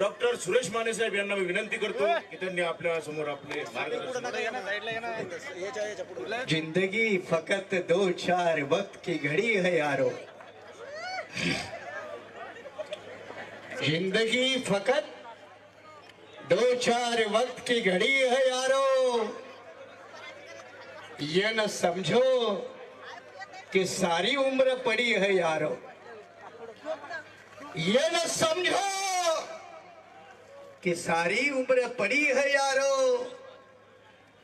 Doctor Suresh Mane साहेब यांना मी विनंती करतो की त्यांनी आपल्या समोर आपले जिंदगी फकत दो चार वक्त की घड़ी है यारो, जिंदगी फकत दो चार वक्त की घड़ी है यारो, ये न समझो कि सारी उम्र पड़ी है यारो, ये न समझो कि सारी उम्र पड़ी है यारो,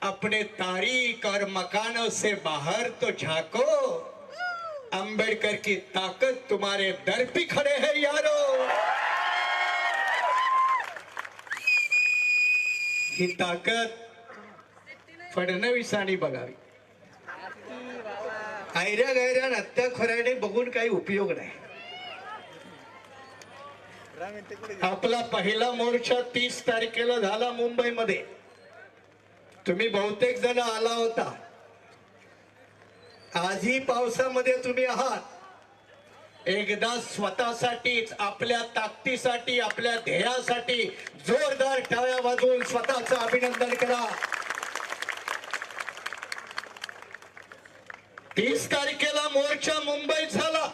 अपने तारीख और मकानों से बाहर तो झांको, अंबेडकर की ताकत तुम्हारे दर पे खड़े है यारो। ही ताकद फडणवीसांनी बघावी, आयऱ्या गैऱ्या नत्या खोऱ्याने बघून काही उपयोग नाही। आपला पहिला मोर्चा 30 तारखेला झाला मुंबईमध्ये, तुम्ही बहुतेक जण आला होता। आजही पावसामध्ये तुम्ही आहात। एकदा स्वतःसाठीच, आपल्या ताकदीसाठी, आपल्या ध्येयासाठी जोरदार टाळ्या वाजवून स्वतःचं अभिनंदन करा। 30 तारखेला मोर्चा मुंबईत झाला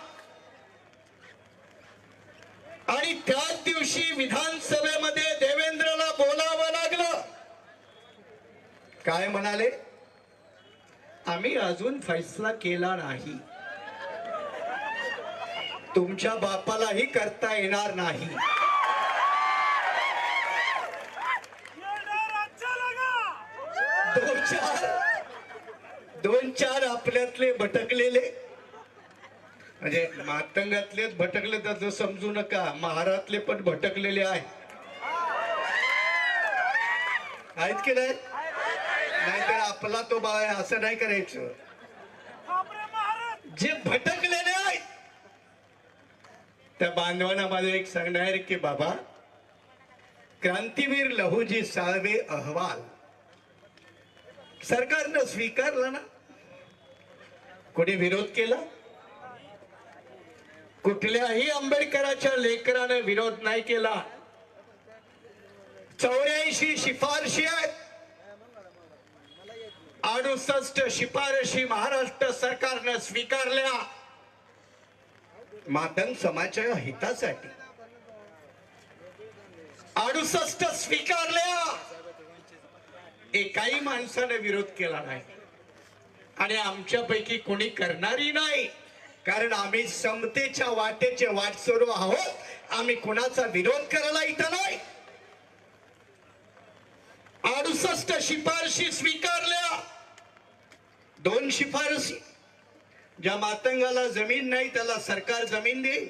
आणि त्याच दिवशी विधानसभेमध्ये देवेंद्रला बोलावं लागलं। काय म्हणाले? आम्ही अजून फैसला केला नाही, तुमच्या बापालाही करता येणार नाही। दोन चार आपल्यातले भटकलेले, म्हणजे मातंगातलेच भटकले तर समजू नका, महारातले पण भटकलेले आहेत की नाही? नाहीतर आपला तो बाळ असं नाही करायचं। जे भटकलेले आहेत त्या बांधवांना माझं एक सांगणं आहे की बाबा, क्रांतीवीर लहुजी साळवे अहवाल सरकारनं स्वीकारला ना? कोणी विरोध केला? कुठल्याही आंबेडकराच्या लेकराने विरोध नाही केला। 84 शिफारशी आहेत, 68 शिफारशी महाराष्ट्र सरकारने स्वीकारल्या मातंग समाजाच्या हितासाठी। 68 स्वीकारल्या, एकाही माणसाने विरोध केला नाही आणि आमच्यापैकी कोणी करणारही नाही, कारण आम्ही समतेच्या वाटेचे वाटसरू आहोत। आम्ही कोणाचा विरोध करायला इथं नाही। 68 शिफारशी स्वीकारल्या, 2 शिफारशी, ज्या मातंगाला जमीन नाही त्याला सरकार जमीन देईल।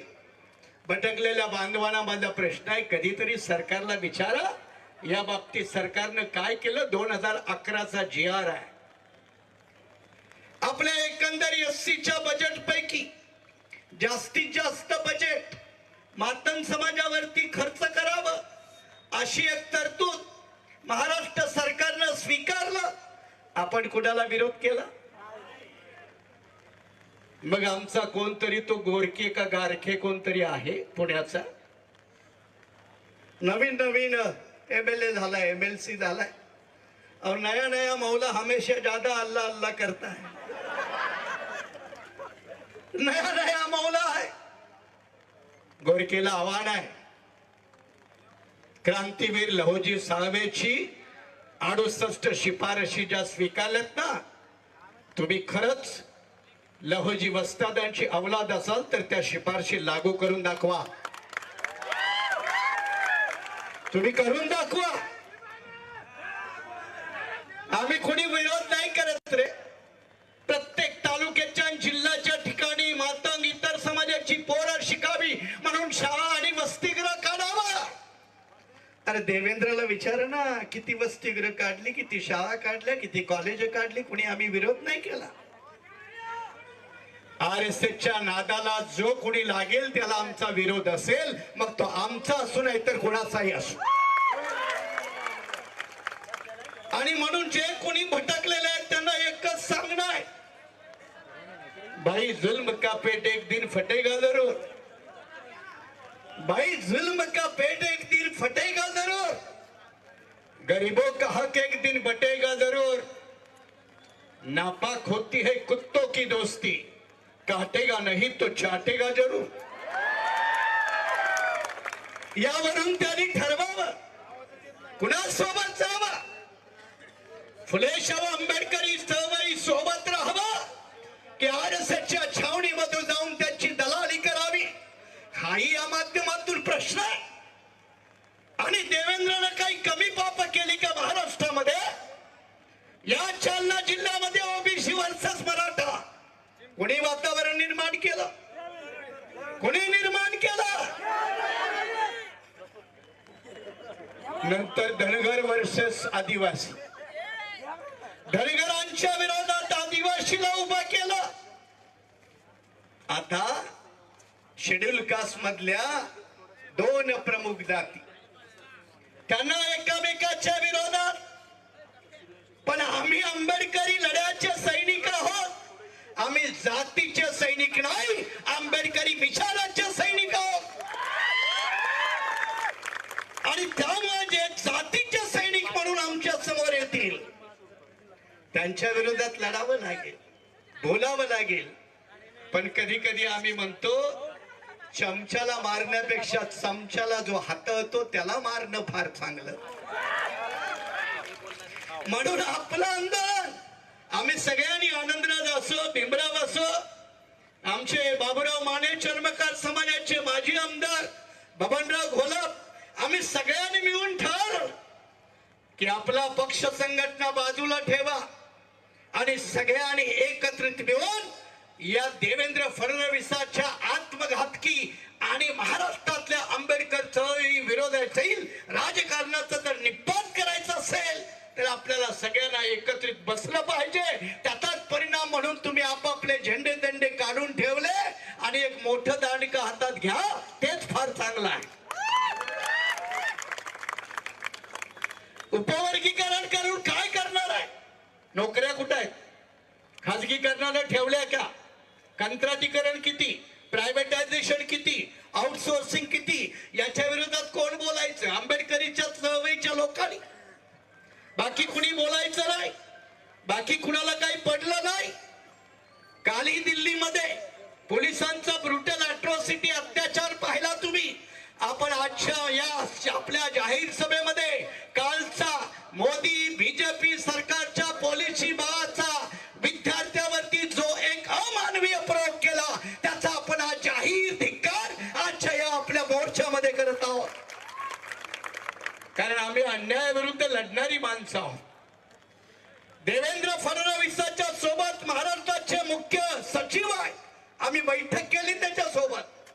भटकलेल्या बांधवांना माझा प्रश्न आहे, कधीतरी सरकारला विचारा या बाबतीत सरकारनं काय केलं। 2011चा GR आहे। आपल्या एकंदर SCच्या बजेट पैकी जास्तीत जास्त बजेट मातंग समाजावरती खर्च करावं अशी एक तरतूद महाराष्ट्र सरकारनं स्वीकारलं। आपण कुणाला विरोध केला? मग आमचा कोणतरी तो गोरके का गारखे कोणतरी आहे पुण्याचा, नवीन नवीन MLA झालाय, MLC झालाय, और नया नया मौला हमेशा ज्यादा अल्लाह अल्लाह करता है। नया नया मौला है। गोरकेला आव्हान आहे, क्रांतीवीर लहुजी साळवेची 68 शिफारशी ज्या स्वीकारल्यात ना, तुम्ही खरंच लहुजी वस्तादांची औलाद असाल तर त्या शिफारशी लागू करून दाखवा। तुम्ही करून दाखवा। आम्ही कोणी विरोध नाही करत रे। प्रत्येक तालुक्याच्या जिल्ह्याच्या ठिकाणी मातंग इतर समाजाची पोरं शिकावी म्हणून शाळा आणि वसतिगृह काढावा। अरे देवेंद्रला विचार ना, किती वसतिगृह काढली, किती शाळा काढल्या, किती कॉलेज काढली, कोणी आम्ही विरोध नाही केला। RSSच्या नादाला जो कोणी लागेल त्याला आमचा विरोध असेल, मग तो आमचा असू नाही तर कोणाचाही असू। आणि म्हणून जे कोणी भटकलेले आहेत त्यांना एकच सांगणं आहे, भाई जुल्म का पेट एक दिन फटेगा जरूर। भाई जुल्म का पेट एक दिन फटेगा। गरीबों का हक एक दिन बटेगा जरूर, नापाक होती है कुत्तों की दोस्ती, काटेगा नहीं तो चाटेगा जरूर. यावरून त्यांनी ठरवावं कुणासोबत जावं. फुले शाहू आंबेडकरी चळवळी सोबत राहावं की आरएसएसच्या छावणीमध्ये जाऊन त्यांची दलाली करावी, हाही या माध्यमातून प्रश्न आहे. आणि देवेंद्रनं काही कमी पाप केली का महाराष्ट्रामध्ये? या जालना जिल्ह्यामध्ये ओबीसी वर्सेस मराठा कोणी वातावरण निर्माण केलं? कोणी निर्माण केलं? नंतर धनगर वर्सेस आदिवासी, धनगरांच्या विरोधात आदिवासीला उभं केलं. आता शेड्यूल कास्ट मधल्या 2 प्रमुख जाती त्यांना एकामेकाच्या विरोधात. पण आम्ही आंबेडकरी लढ्याचे सैनिक आहोत, आम्ही जातीचे सैनिक नाही, आंबेडकरी विचाराचे सैनिक आहोत. आणि त्यामुळे जे जातीचे सैनिक म्हणून आमच्या समोर येतील त्यांच्या विरोधात लढावं लागेल, बोलावं लागेल. पण कधी कधी आम्ही म्हणतो चमच्याला मारण्यापेक्षा चमच्याला जो हाताळतो त्याला मारणं फार चांगलं. म्हणून आपलं आंदोलन आम्ही सगळ्यांनी आनंदराज असो, भीमराव असो, आमचे बाबूराव माने चर्मकार समाजाचे माजी आमदार बबनराव घोलप, आम्ही सगळ्यांनी मिळून ठरवलं की आपला पक्ष संघटना बाजूला ठेवा आणि सगळ्यांनी एकत्रित मिळून या देवेंद्र फडणवीसाच्या आत्मघातकी आणि महाराष्ट्रातल्या आंबेडकर चळवळी विरोधातील राजकारणाचं जर निपात करायचं असेल तर आपल्याला सगळ्यांना एकत्रित बसलं पाहिजे. त्याचाच परिणाम म्हणून तुम्ही आपापले झेंडे दंडे काढून ठेवले आणि एक मोठं दांडकं हातात घ्या, तेच फार चांगलं आहे. उपवर्गीकरण करून काय करणार आहे? नोकऱ्या कुठे आहेत? खाजगीकरणाला ठेवल्या का? कंत्राटीकरण किती? प्रायव्हेटायझेशन किती? आउटसोर्सिंग किती? याच्या विरोधात कोण बोलायचं? आंबेडकरीच्या चळवळीच्या लोकांनी. बाकी कुणी बोलायचं नाही, बाकी कुणाला काही पडलं नाही. कालही दिल्लीमध्ये पोलिसांचा ब्रुटल अट्रॉसिटी अत्याचार पाहिला तुम्ही. आपण आजच्या या आपल्या जाहीर सभेमध्ये कालचा मोदी बीजेपी सरकारच्या पॉलिसी बाळाचा विद्यार्थ्यावरती जो एक अमानवीय प्रयोग केला त्याचा आपण आज जाहीर धिक्कार आजच्या या आपल्या मोर्चामध्ये करत आहोत. कारण आम्ही अन्यायाविरुद्ध लढणारी माणसं आहोत. देवेंद्र फडणवीसाच्या सोबत महाराष्ट्राचे मुख्य सचिव आहे, आम्ही बैठक केली त्याच्या सोबत.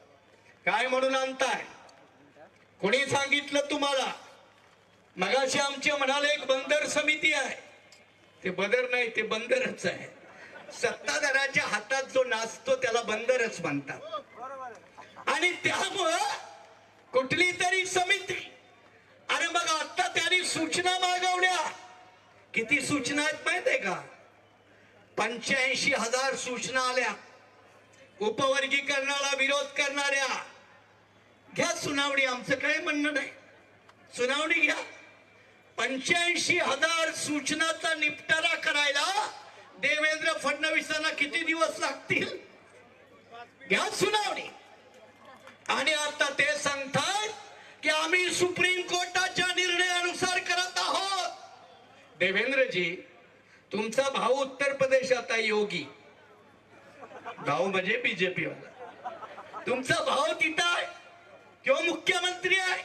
काय म्हणून आणताय? कोणी सांगितलं तुम्हाला? मगाशी आमचे म्हणाले एक बंदर समिती आहे. ते बंदर नाही, ते बंदरच आहे. सत्ताधाराच्या हातात जो नाचतो त्याला बंदरच म्हणतात. आणि त्यामुळं कुठली तरी समिती, अरे मग आता त्यांनी सूचना मागवल्या. किती सूचना आहेत माहित आहे का? 85,000 सूचना आल्या उपवर्गीकरणाला विरोध करणाऱ्या. घ्या सुनावणी, आमचं काही म्हणणं नाही, सुनावणी घ्या. 85,000 सूचनाचा निपटारा करायला देवेंद्र फडणवीसांना किती दिवस लागतील? घ्या सुनावणी. आणि आता ते सांगतात की आम्ही सुप्रीम कोर्टाच्या निर्णयानुसार करत आहोत. देवेंद्रजी, तुमचा भाऊ उत्तर प्रदेशात आहे, योगी भाऊ म्हणजे बीजेपी वाला. तुमचा भाऊ तिथं आहे, तो मुख्यमंत्री आहे.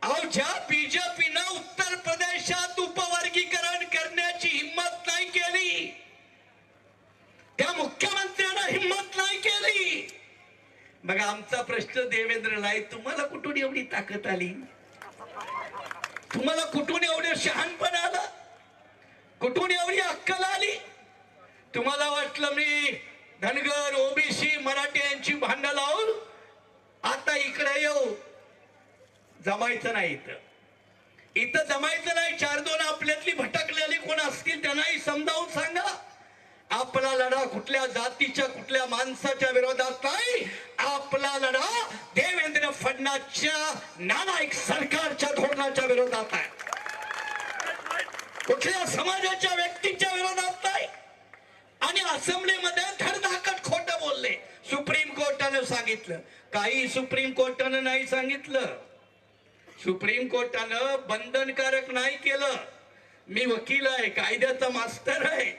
अहो, ज्या बीजेपीनं उत्तर प्रदेशात उपवर्गीकरण करण्याची हिम्मत नाही केली, त्या मुख्यमंत्र्यानं हिम्मत नाही केली. बघा, आमचा प्रश्न देवेंद्रला आहे, तुम्हाला कुठून एवढी ताकद आली? तुम्हाला कुठून एवढं शहाणपण आलं? कुठून एवढी अक्कल आली? तुम्हाला वाटलं मी धनगर ओबीसी मराठी यांची भांडण लावून आता इकडे येऊ? जमायचं नाही. इथं जमायचं नाही. 4-2 आपल्यातली भटकलेली कोण असतील त्यांनाही समजावून सांगा, आपला लढा कुठल्या जातीच्या कुठल्या माणसाच्या विरोधात नाही, आपला लढा देवेंद्र फडणवीसच्या नालायक सरकारच्या धोरणाच्या विरोधात आहे. कुठल्या समाजाच्या व्यक्तीच्या विरोधात नाही आणि असेंब्लीमध्ये धडधाकट खोटं बोलले. सुप्रीम कोर्टानं सांगितलं, काही सुप्रीम कोर्टानं नाही सांगितलं. सुप्रीम कोर्टानं बंधनकारक नाही केलं. मी वकील आहे, कायद्याचा मास्टर आहे.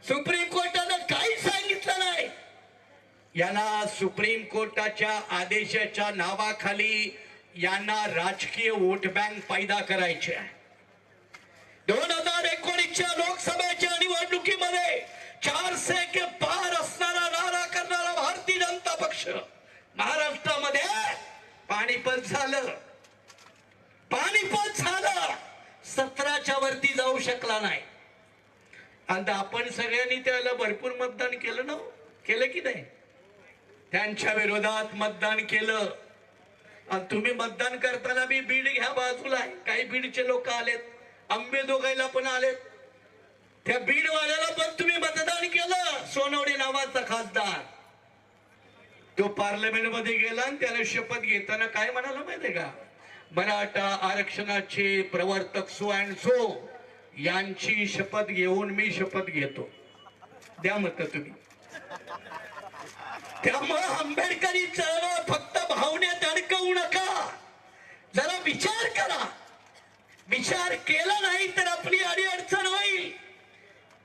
सुप्रीम कोर्टानं काही सांगितलं नाही. यांना सुप्रीम कोर्टाच्या आदेशाच्या नावाखाली यांना राजकीय वोट बँक पैदा करायचे आहे. 2019च्या लोकसभेच्या निवडणुकीमध्ये 400 के पार असणारा नारा करणारा भारतीय जनता पक्ष महाराष्ट्रामध्ये पाणीपत झालं. 17च्या वरती जाऊ शकला नाही. आणि आपण सगळ्यांनी त्याला भरपूर मतदान केलं ना, केलं की नाही? त्यांच्या विरोधात मतदान केलं. आणि तुम्ही मतदान करताना बी बीड घ्या बाजूला आहे. काही बीडचे लोक आलेत, अंबेजोगाईला पण आलेत. त्या बीडवाल्याला पण तुम्ही मतदान केलं. सोनवणे नावाचा खासदार तो पार्लमेंट मध्ये गेला आणि त्याने शपथ घेताना काय म्हणाला माहितीये का? मराठा आरक्षणाचे प्रवर्तक सो अँड सो यांची शपथ घेऊन मी शपथ घेतो. द्या मत तुम्ही. त्यामुळे आंबेडकरी चळवळ फक्त भावनेत अडकवू नका. जरा विचार करा. विचार केला नाही तर आपली अडचण होईल.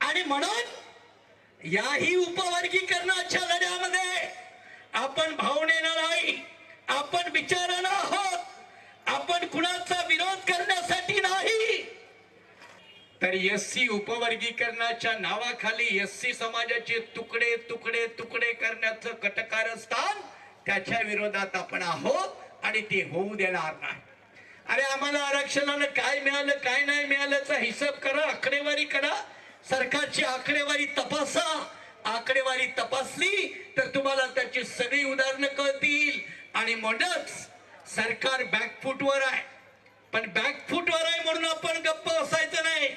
आणि म्हणून याही उपवर्गीकरणाच्या लढ्यामध्ये आपण भावनेनं नाही, आपण विचारानं आहोत. आपण कुणाचा विरोध करण्यासाठी नाही, तर एससी उपवर्गीकरणाच्या नावाखाली एससी समाजाचे तुकडे तुकडे तुकडे करण्याचं कटकारस्थान त्याच्या विरोधात आपण आहोत आणि ते होऊ देणार नाही. अरे आम्हाला आरक्षणानं काय मिळालं काय नाही मिळाल्याचा हिसाब करा, आकडेवारी करा. सरकारची आकडेवारी तपासा. आकडेवारी तपासली तर तुम्हाला त्याची सगळी उदाहरणं कळतील. आणि म्हणूनच सरकार बॅकफूटवर आहे. पण बॅकफूटवर आहे म्हणून आपण गप्प बसायचं नाही.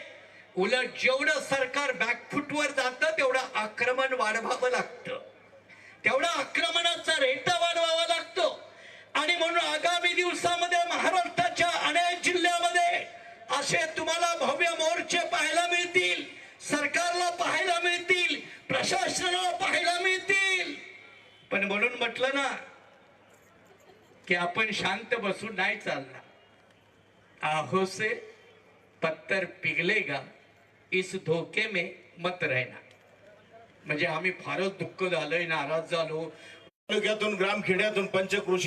उलट जेवढं सरकार बॅकफूटवर जातं तेवढं आक्रमण वाढवावं लागतं. तेवढा आक्रमणाचा रेटा वाढवावा लागतो. आणि म्हणून आगामी दिवसामध्ये महाराष्ट्राच्या अनेक जिल्ह्यामध्ये असे तुम्हाला भव्य मोर्चे पाहायला मिळतील. सरकारला पाहायला मिळतील, प्रशासनाला पाहायला मिळतील. पण म्हणून म्हटलं ना की आपण शांत बसून नाही चालणार. आहो से पत्थर पिघलेगा, इस धोके में मत रहना. म्हणजे आम्ही फारच दुःख झालोय, नाराज झालो. तालुक्यातून ग्रामखेड्यातून पंचकृषी